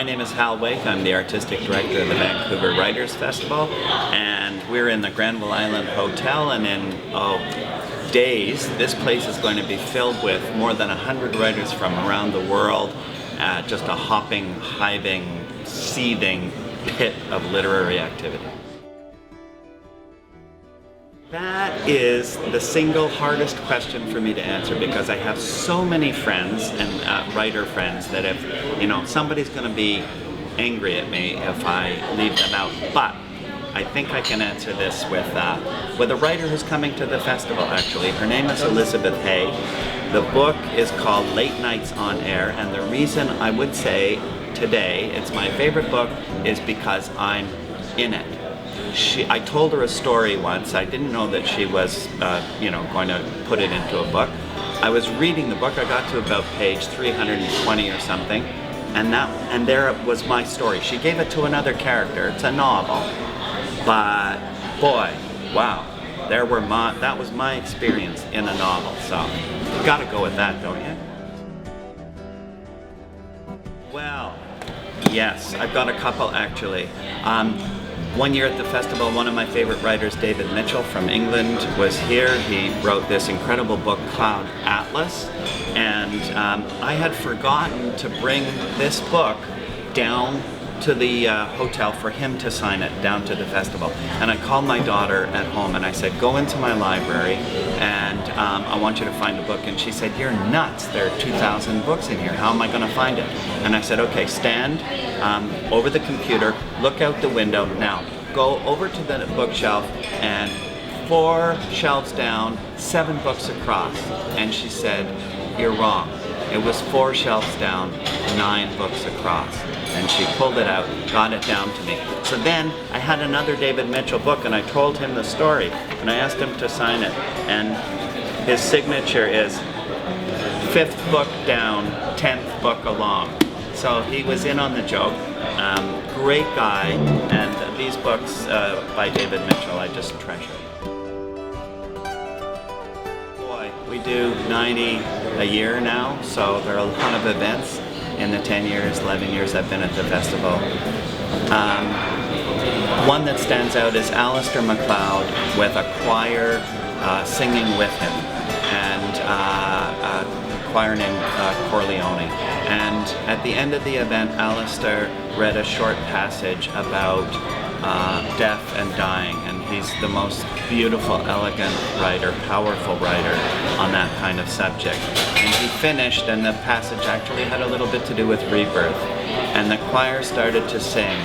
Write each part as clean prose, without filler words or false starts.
My name is Hal Wake. I'm the Artistic Director of the Vancouver Writers Festival, and we're in the Granville Island Hotel, and in days, this place is going to be filled with more than 100 writers from around the world, just a hopping, hiving, seething pit of literary activity. That is the single hardest question for me to answer, because I have so many friends and writer friends that if somebody's going to be angry at me if I leave them out. But I think I can answer this with a writer who's coming to the festival. Actually, her name is Elizabeth Hay. The book is called Late Nights on Air, and the reason I would say today it's my favorite book is because I'm in it. I told her a story once. I didn't know that she was, going to put it into a book. I was reading the book. I got to about page 320 or something, and there was my story. She gave it to another character. It's a novel, but boy, wow, that was my experience in a novel. So you got to go with that, don't you? Well, yes, I've got a couple actually. One year at the festival, one of my favorite writers, David Mitchell from England, was here. He wrote this incredible book, Cloud Atlas, and I had forgotten to bring this book down to the hotel for him to sign it down to the festival. And I called my daughter at home and I said, go into my library and I want you to find a book. And she said, you're nuts, there are 2,000 books in here, how am I going to find it? And I said, okay, stand over the computer, look out the window, now go over to the bookshelf and 4 shelves down, 7 books across. And she said, you're wrong. It was 4 shelves down, 9 books across. And she pulled it out, got it down to me. So then I had another David Mitchell book and I told him the story and I asked him to sign it. And his signature is 5th book down, 10th book along. So he was in on the joke. Great guy, and these books by David Mitchell I just treasure. We do 90 a year now, so there are a lot of events in the 10 years, 11 years I've been at the festival. One that stands out is Alistair MacLeod with a choir singing with him, and a choir named Corleone. And at the end of the event, Alistair read a short passage about death and dying, and he's the most beautiful, elegant writer, powerful writer on that kind of subject. And he finished, and the passage actually had a little bit to do with rebirth. And the choir started to sing,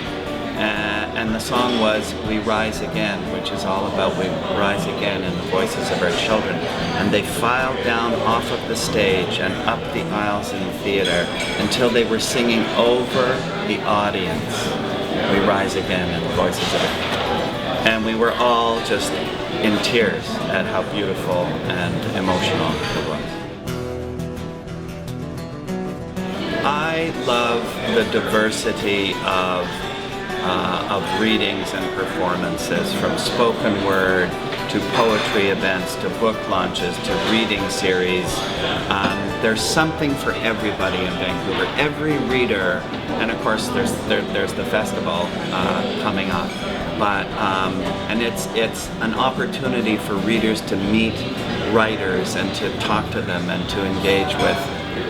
and the song was We Rise Again, which is all about we rise again in the voices of our children. And they filed down off of the stage and up the aisles in the theater until they were singing over the audience, We Rise Again in the voices of it. And we were all just in tears at how beautiful and emotional it was. I love the diversity of readings and performances, from spoken word to poetry events to book launches to reading series. There's something for everybody in Vancouver. Every reader, and of course there's the festival coming up. But and it's an opportunity for readers to meet writers and to talk to them and to engage with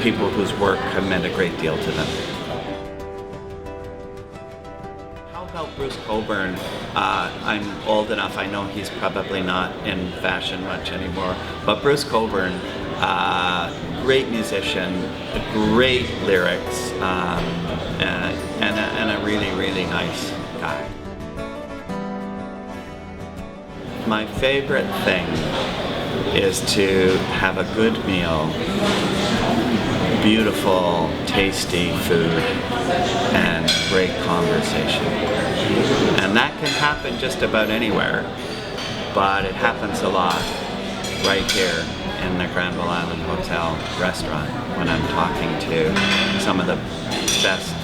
people whose work have meant a great deal to them. How about Bruce Cockburn? I'm old enough, I know he's probably not in fashion much anymore, but Bruce Cockburn, great musician, great lyrics, and a really, really nice guy. My favorite thing is to have a good meal, beautiful, tasty food, and great conversation. And that can happen just about anywhere, but it happens a lot right here in the Granville Island Hotel restaurant when I'm talking to some of the best,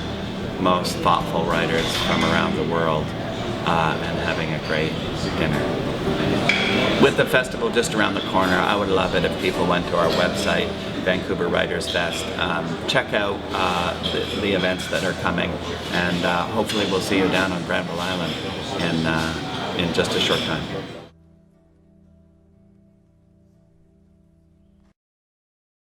most thoughtful writers from around the world and having a great dinner. With the festival just around the corner, I would love it if people went to our website Vancouver Writers Fest. Check out the events that are coming, and hopefully we'll see you down on Granville Island in just a short time.